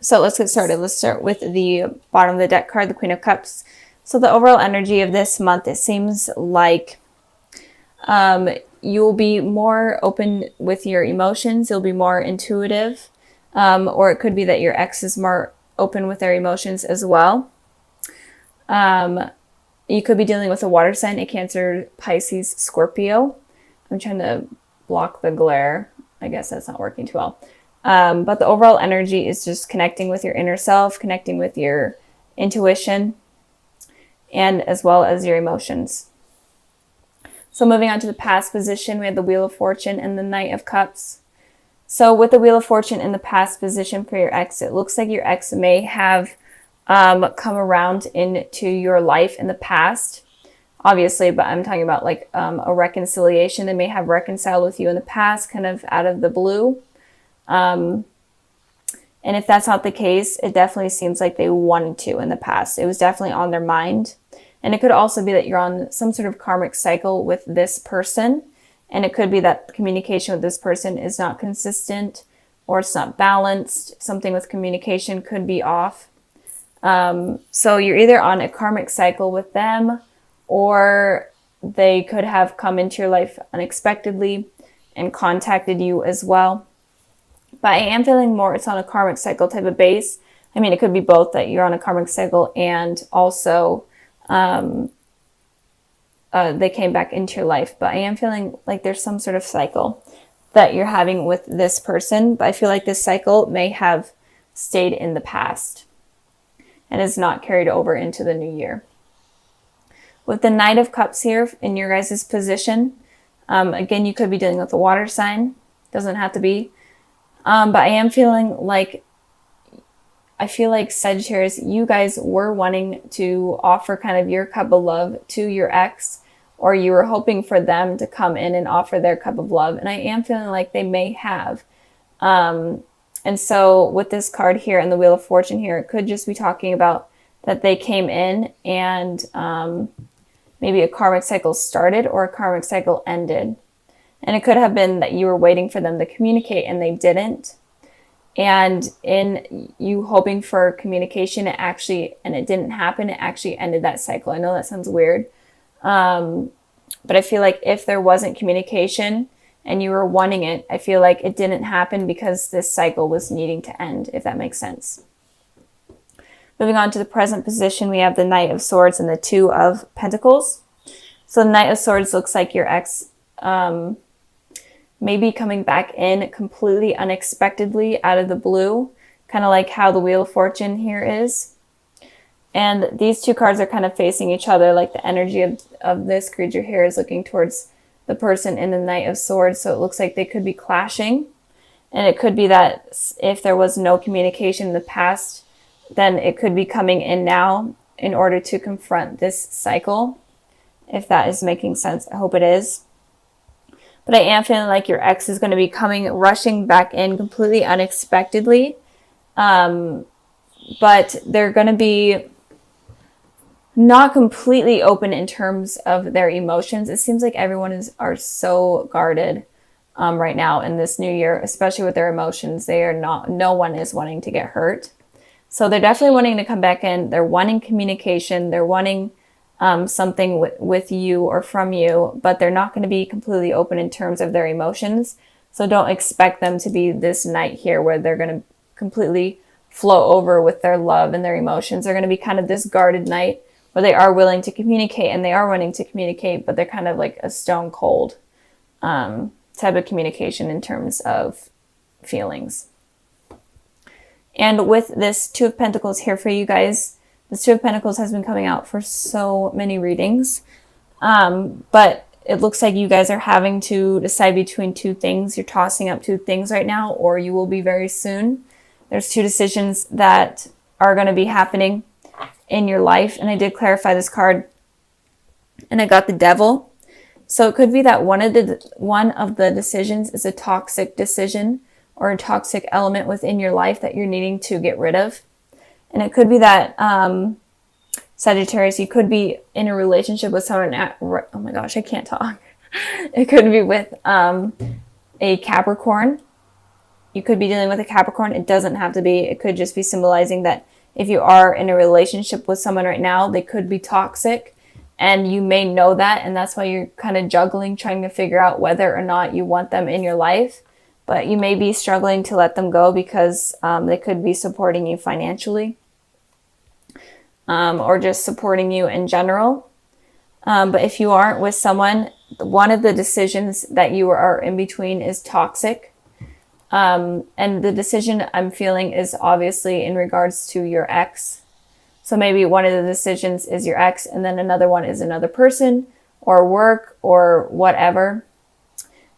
So let's get started. Let's start with the bottom of the deck card, the Queen of Cups. So the overall energy of this month, it seems like you'll be more open with your emotions. You'll be more intuitive. Or it could be that your ex is more open with their emotions as well. You could be dealing with a water sign, a Cancer, Pisces, Scorpio. I'm trying to block the glare. I guess that's not working too well. But the overall energy is just connecting with your inner self, connecting with your intuition, and as well as your emotions. So moving on to the past position, we have the Wheel of Fortune and the Knight of Cups. So with the Wheel of Fortune in the past position for your ex, it looks like your ex may have come around into your life in the past, obviously, but I'm talking about like a reconciliation. They may have reconciled with you in the past, kind of out of the blue. And if that's not the case, it definitely seems like they wanted to in the past. It was definitely on their mind. And it could also be that you're on some sort of karmic cycle with this person. And it could be that communication with this person is not consistent or it's not balanced. Something with communication could be off. So you're either on a karmic cycle with them, or they could have come into your life unexpectedly and contacted you as well. But I am feeling more it's on a karmic cycle type of base. I mean, it could be both, that you're on a karmic cycle and also they came back into your life. But I am feeling like there's some sort of cycle that you're having with this person. But I feel like this cycle may have stayed in the past and is not carried over into the new year. With the Knight of Cups here in your guys' position, again, you could be dealing with a water sign. Doesn't have to be. But I am feeling like, Sagittarius, you guys were wanting to offer kind of your cup of love to your ex, or you were hoping for them to come in and offer their cup of love. And I am feeling like they may have. And so with this card here and the Wheel of Fortune here, it could just be talking about that they came in and maybe a karmic cycle started or a karmic cycle ended. And it could have been that you were waiting for them to communicate and they didn't. And in you hoping for communication, it didn't happen. It actually ended that cycle. I know that sounds weird. But I feel like if there wasn't communication and you were wanting it, I feel like it didn't happen because this cycle was needing to end, if that makes sense. Moving on to the present position, we have the Knight of Swords and the Two of Pentacles. So the Knight of Swords looks like your ex maybe coming back in completely unexpectedly out of the blue, kind of like how the Wheel of Fortune here is. And these two cards are kind of facing each other, like the energy of this creature here is looking towards the person in the Knight of Swords. So it looks like they could be clashing. And it could be that if there was no communication in the past, then it could be coming in now in order to confront this cycle. If that is making sense, I hope it is. But I am feeling like your ex is going to be rushing back in completely unexpectedly. But they're going to be not completely open in terms of their emotions. It seems like everyone are so guarded right now in this new year, especially with their emotions. No one is wanting to get hurt. So they're definitely wanting to come back in. They're wanting communication. They're wanting something with you or from you, but they're not going to be completely open in terms of their emotions. So don't expect them to be this night here where they're going to completely flow over with their love and their emotions. They're going to be kind of this guarded night where they are willing to communicate and they are wanting to communicate, but they're kind of like a stone cold type of communication in terms of feelings. And with this Two of Pentacles here for you guys, the Two of Pentacles has been coming out for so many readings. But it looks like you guys are having to decide between two things. You're tossing up two things right now, or you will be very soon. There's two decisions that are going to be happening in your life. And I did clarify this card and I got the Devil. So it could be that one of the decisions is a toxic decision or a toxic element within your life that you're needing to get rid of. And it could be that, Sagittarius, you could be in a relationship with someone oh my gosh, I can't talk. It could be with a Capricorn. you could be dealing with a Capricorn. It doesn't have to be. It could just be symbolizing that if you are in a relationship with someone right now, they could be toxic, and you may know that, and that's why you're kind of juggling, trying to figure out whether or not you want them in your life. But you may be struggling to let them go because they could be supporting you financially, or just supporting you in general. But if you aren't with someone, one of the decisions that you are in between is toxic. And the decision I'm feeling is obviously in regards to your ex. So maybe one of the decisions is your ex, and then another one is another person or work or whatever.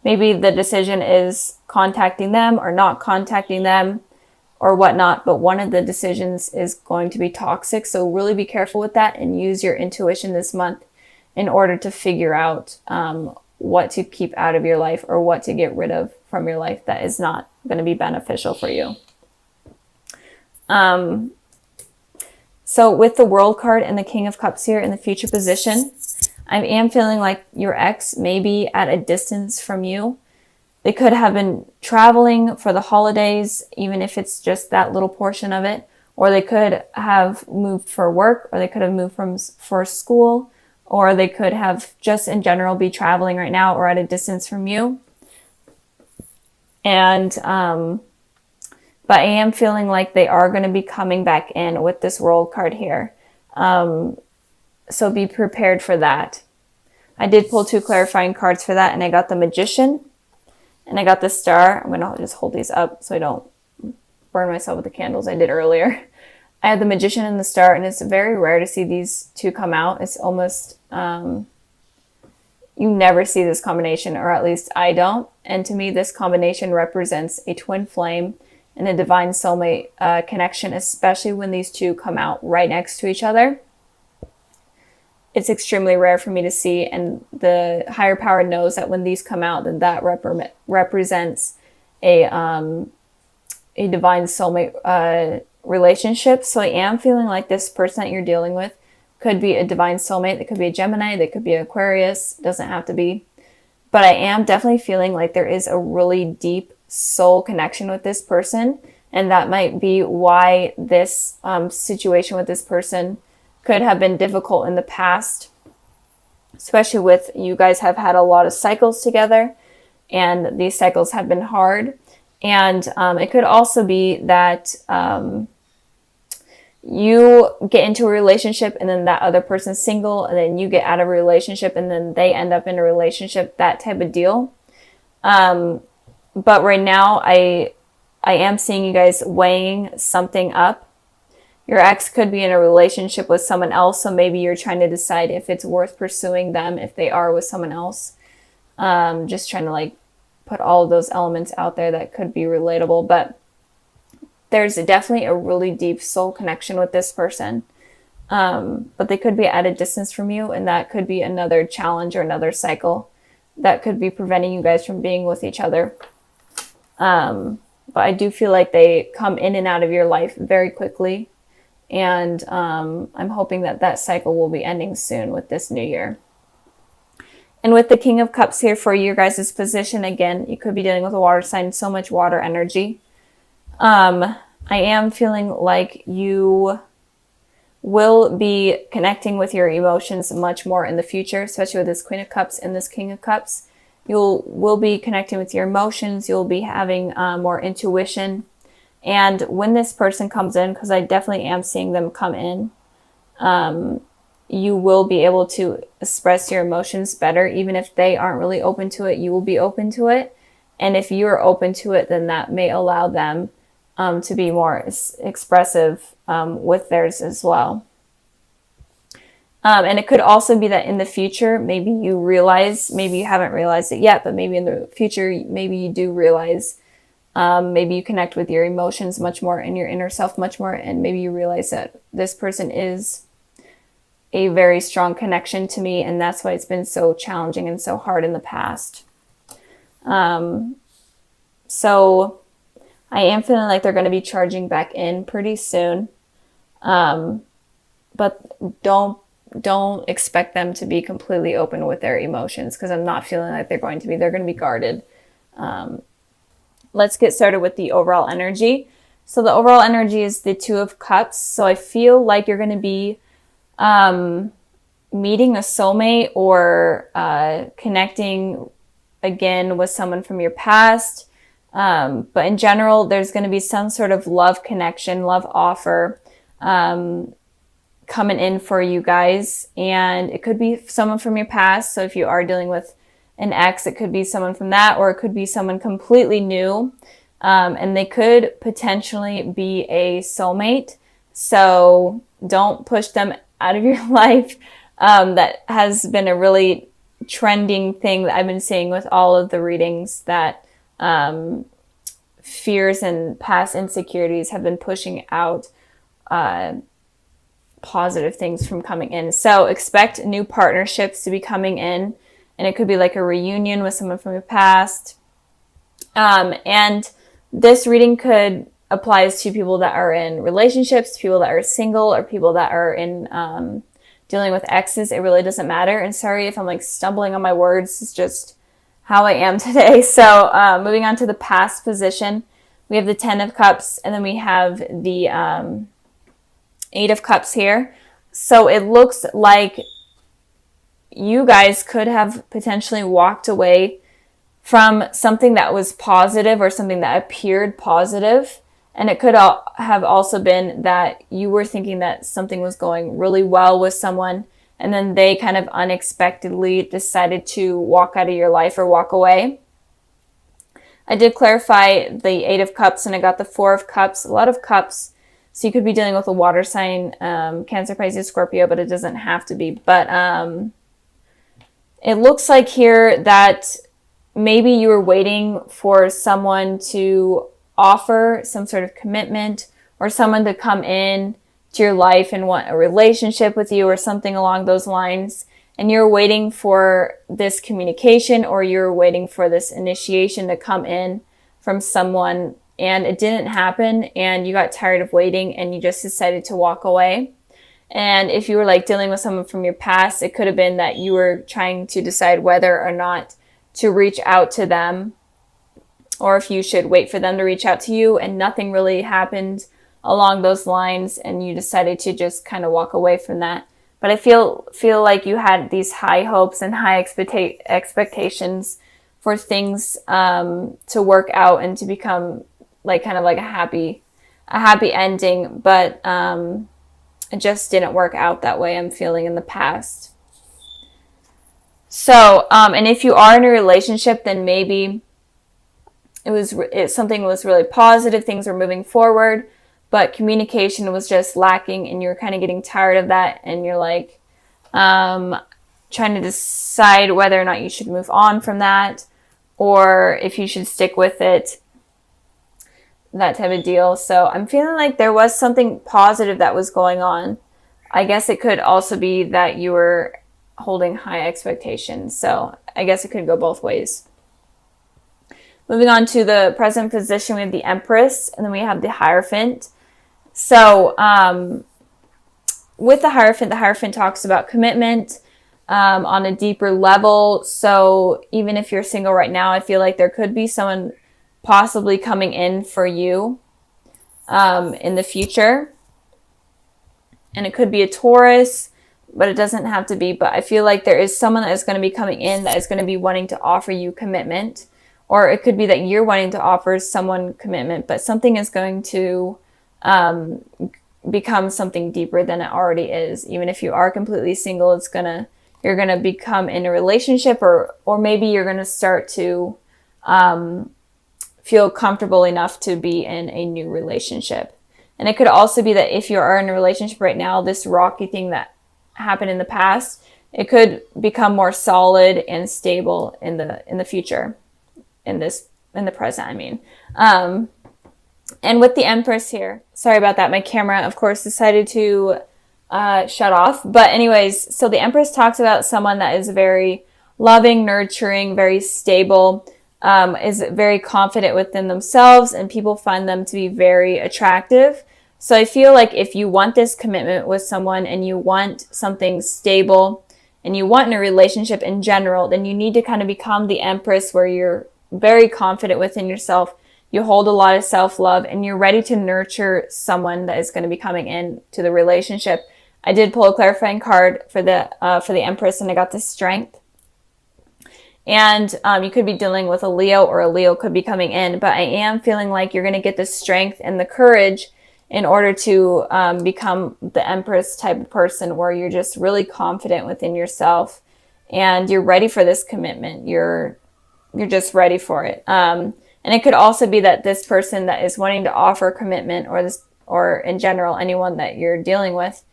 Maybe the decision is contacting them or not contacting them or whatnot, but one of the decisions is going to be toxic. So really be careful with that and use your intuition this month in order to figure out what to keep out of your life or what to get rid of from your life that is not going to be beneficial for you. So with the World card and the King of Cups here in the future position, I am feeling like your ex may be at a distance from you. They could have been traveling for the holidays, even if it's just that little portion of it, or they could have moved for work, or they could have moved for school, or they could have just in general be traveling right now or at a distance from you. And, but I am feeling like they are going to be coming back in with this World card here. So be prepared for that. I did pull 2 clarifying cards for that, and I got the Magician and I got the Star. I'm going to just hold these up so I don't burn myself with the candles I did earlier. I had the Magician and the Star, and it's very rare to see these two come out. It's almost, you never see this combination, or at least I don't. And to me, this combination represents a twin flame and a divine soulmate connection, especially when these two come out right next to each other. It's extremely rare for me to see, and the higher power knows that when these come out, then that represents a divine soulmate relationship. So I am feeling like this person that you're dealing with could be a divine soulmate. They could be a Gemini. They could be Aquarius. Doesn't have to be. But I am definitely feeling like there is a really deep soul connection with this person. And that might be why this situation with this person could have been difficult in the past, especially with you guys have had a lot of cycles together, and these cycles have been hard. And it could also be that you get into a relationship and then that other person's single, and then you get out of a relationship and then they end up in a relationship, that type of deal. But right now I am seeing you guys weighing something up. Your ex could be in a relationship with someone else, so maybe you're trying to decide if it's worth pursuing them if they are with someone else. Just trying to like put all of those elements out there that could be relatable, but there's definitely a really deep soul connection with this person. But they could be at a distance from you, and that could be another challenge or another cycle that could be preventing you guys from being with each other. But I do feel like they come in and out of your life very quickly. And I'm hoping that that cycle will be ending soon with this new year. And with the King of Cups here for your guys' position, again, you could be dealing with a water sign, so much water energy. I am feeling like you will be connecting with your emotions much more in the future, especially with this Queen of Cups and this King of Cups. Will be connecting with your emotions. You'll be having more intuition. And when this person comes in, because I definitely am seeing them come in, you will be able to express your emotions better. Even if they aren't really open to it, you will be open to it. And if you're open to it, then that may allow them to be more expressive with theirs as well. And it could also be that in the future, maybe you realize, maybe you haven't realized it yet, but maybe in the future, maybe you do realize. Maybe you connect with your emotions much more and your inner self much more, and maybe you realize that this person is a very strong connection to me, and that's why it's been so challenging and so hard in the past. So I am feeling like they're going to be charging back in pretty soon, but don't expect them to be completely open with their emotions, because I'm not feeling like they're going to be. They're going to be guarded. let's get started with the overall energy. So the overall energy is the Two of Cups. So I feel like you're going to be meeting a soulmate or connecting again with someone from your past. But in general, there's going to be some sort of love connection, love offer coming in for you guys. And it could be someone from your past. So if you are dealing with an ex, it could be someone from that, or it could be someone completely new. And they could potentially be a soulmate. So don't push them out of your life. That has been a really trending thing that I've been seeing with all of the readings, that fears and past insecurities have been pushing out positive things from coming in. So expect new partnerships to be coming in, and it could be like a reunion with someone from your past. And this reading could applies to people that are in relationships, people that are single, or people that are in dealing with exes. It really doesn't matter. And sorry if I'm like stumbling on my words. It's just how I am today. So moving on to the past position, we have the 10 of Cups, and then we have the 8 of Cups here. So it looks like you guys could have potentially walked away from something that was positive or something that appeared positive. And it could have also been that you were thinking that something was going really well with someone, and then they kind of unexpectedly decided to walk out of your life or walk away. I did clarify the 8 of Cups, and I got the 4 of Cups, a lot of cups. So you could be dealing with a water sign, Cancer, Pisces, Scorpio, but it doesn't have to be. But it looks like here that maybe you were waiting for someone to offer some sort of commitment, or someone to come in to your life and want a relationship with you or something along those lines. And you're waiting for this communication, or you're waiting for this initiation to come in from someone, and it didn't happen, and you got tired of waiting and you just decided to walk away. And if you were like dealing with someone from your past, it could have been that you were trying to decide whether or not to reach out to them, or if you should wait for them to reach out to you, and nothing really happened along those lines, and you decided to just kind of walk away from that. But I feel like you had these high hopes and high expectations for things to work out and to become like kind of like a happy ending, but it just didn't work out that way, I'm feeling, in the past. So, and if you are in a relationship, then maybe something was really positive, things were moving forward, but communication was just lacking, and you're kind of getting tired of that, and you're like trying to decide whether or not you should move on from that, or if you should stick with it, that type of deal. So I'm feeling like there was something positive that was going on. I guess it could also be that you were holding high expectations. So I guess it could go both ways. Moving on to the present position, we have the Empress, and then we have the Hierophant. So with the Hierophant talks about commitment on a deeper level. So even if you're single right now, I feel like there could be someone possibly coming in for you in the future. And it could be a Taurus, but it doesn't have to be. But I feel like there is someone that is going to be coming in that is going to be wanting to offer you commitment. Or it could be that you're wanting to offer someone commitment, but something is going to become something deeper than it already is. Even if you are completely single, you're gonna become in a relationship, or maybe you're gonna start to feel comfortable enough to be in a new relationship. And it could also be that if you are in a relationship right now, this rocky thing that happened in the past, it could become more solid and stable in the future. In the present, I mean. And with the Empress here, sorry about that, my camera, of course, decided to shut off. But anyways, so the Empress talks about someone that is very loving, nurturing, very stable, is very confident within themselves, and people find them to be very attractive. So I feel like if you want this commitment with someone, and you want something stable, and you want in a relationship in general, then you need to kind of become the Empress, where you're very confident within yourself. You hold a lot of self-love, and you're ready to nurture someone that is going to be coming in to the relationship. I did pull a clarifying card for the Empress, and I got the Strength. And you could be dealing with a Leo, or a Leo could be coming in, but I am feeling like you're going to get the strength and the courage in order to become the Empress type of person, where you're just really confident within yourself and you're ready for this commitment. You're just ready for it. And it could also be that this person that is wanting to offer commitment, or in general, anyone that you're dealing with,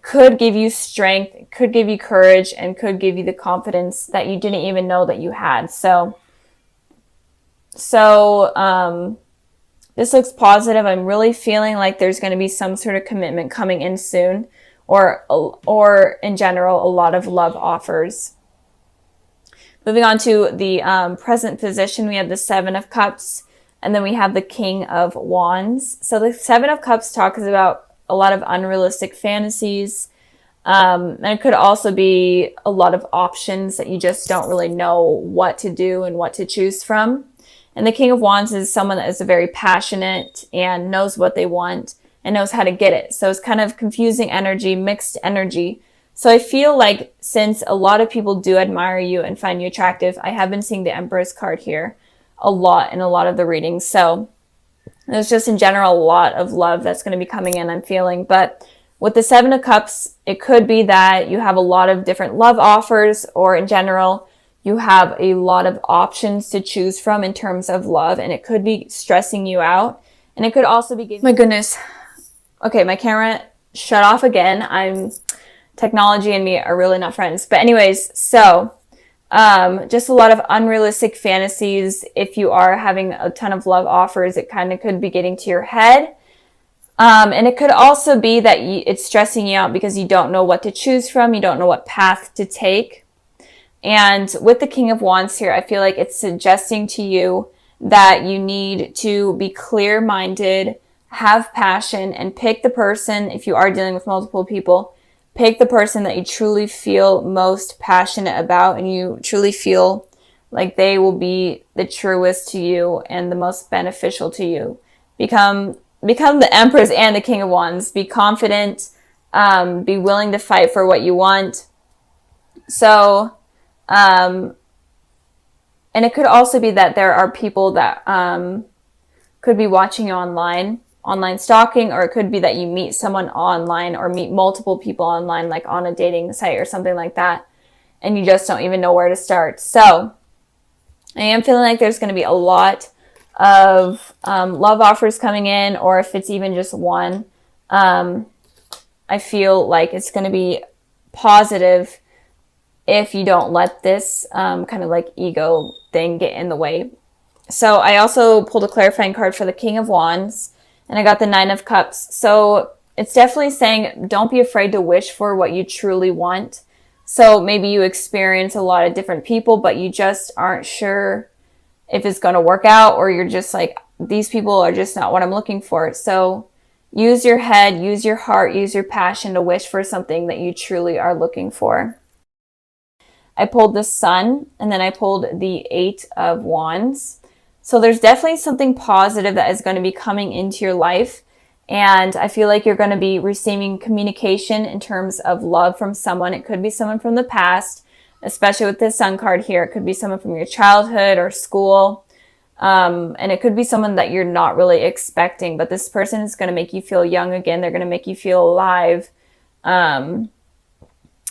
could give you strength, could give you courage, and could give you the confidence that you didn't even know that you had. So this looks positive. I'm really feeling like there's going to be some sort of commitment coming in soon, or in general, a lot of love offers. Moving on to the present position, we have the Seven of Cups, and then we have the King of Wands. So the Seven of Cups talks about a lot of unrealistic fantasies. And it could also be a lot of options that you just don't really know what to do and what to choose from. And the King of Wands is someone that is very passionate and knows what they want and knows how to get it. So it's kind of confusing energy, mixed energy. So I feel like since a lot of people do admire you and find you attractive, I have been seeing the Empress card here a lot in a lot of the readings. So there's just in general a lot of love that's going to be coming in, I'm feeling. But with the Seven of Cups, it could be that you have a lot of different love offers, or in general, you have a lot of options to choose from in terms of love, and it could be stressing you out. And it could also be giving... My goodness. Okay, my camera shut off again. Technology and me are really not friends. But anyways, so just a lot of unrealistic fantasies. If you are having a ton of love offers, it kind of could be getting to your head. And it could also be that it's stressing you out because you don't know what to choose from. You don't know what path to take. And with the King of Wands here, I feel like it's suggesting to you that you need to be clear-minded, have passion, and pick the person, if you are dealing with multiple people, pick the person that you truly feel most passionate about and you truly feel like they will be the truest to you and the most beneficial to you. Become the Empress and the King of Wands. Be confident, be willing to fight for what you want. So, and it could also be that there are people that could be watching you online stalking, or it could be that you meet someone online or meet multiple people online, like on a dating site or something like that, and you just don't even know where to start. So I am feeling like there's going to be a lot of love offers coming in, or if it's even just one, I feel like it's going to be positive if you don't let this kind of like ego thing get in the way. So I also pulled a clarifying card for the King of Wands, and I got the Nine of Cups. So it's definitely saying don't be afraid to wish for what you truly want. So maybe you experience a lot of different people, but you just aren't sure if it's going to work out, or you're just like, these people are just not what I'm looking for. So use your head, use your heart, use your passion to wish for something that you truly are looking for. I pulled the Sun, and then I pulled the Eight of Wands. So there's definitely something positive that is going to be coming into your life. And I feel like you're going to be receiving communication in terms of love from someone. It could be someone from the past, especially with this Sun card here. It could be someone from your childhood or school. And it could be someone that you're not really expecting, but this person is going to make you feel young again. They're going to make you feel alive. And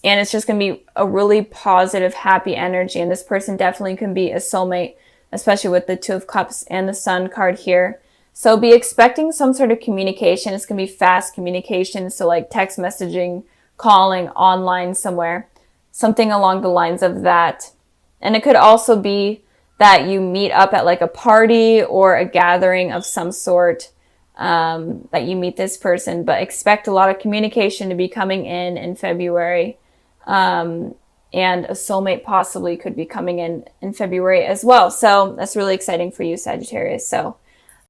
it's just going to be a really positive, happy energy. And this person definitely can be a soulmate, especially with the Two of Cups and the Sun card here. So be expecting some sort of communication. It's going to be fast communication. So like text messaging, calling, online somewhere, something along the lines of that. And it could also be that you meet up at like a party or a gathering of some sort, that you meet this person, but expect a lot of communication to be coming in February. And a soulmate possibly could be coming in February as well. So that's really exciting for you, Sagittarius. So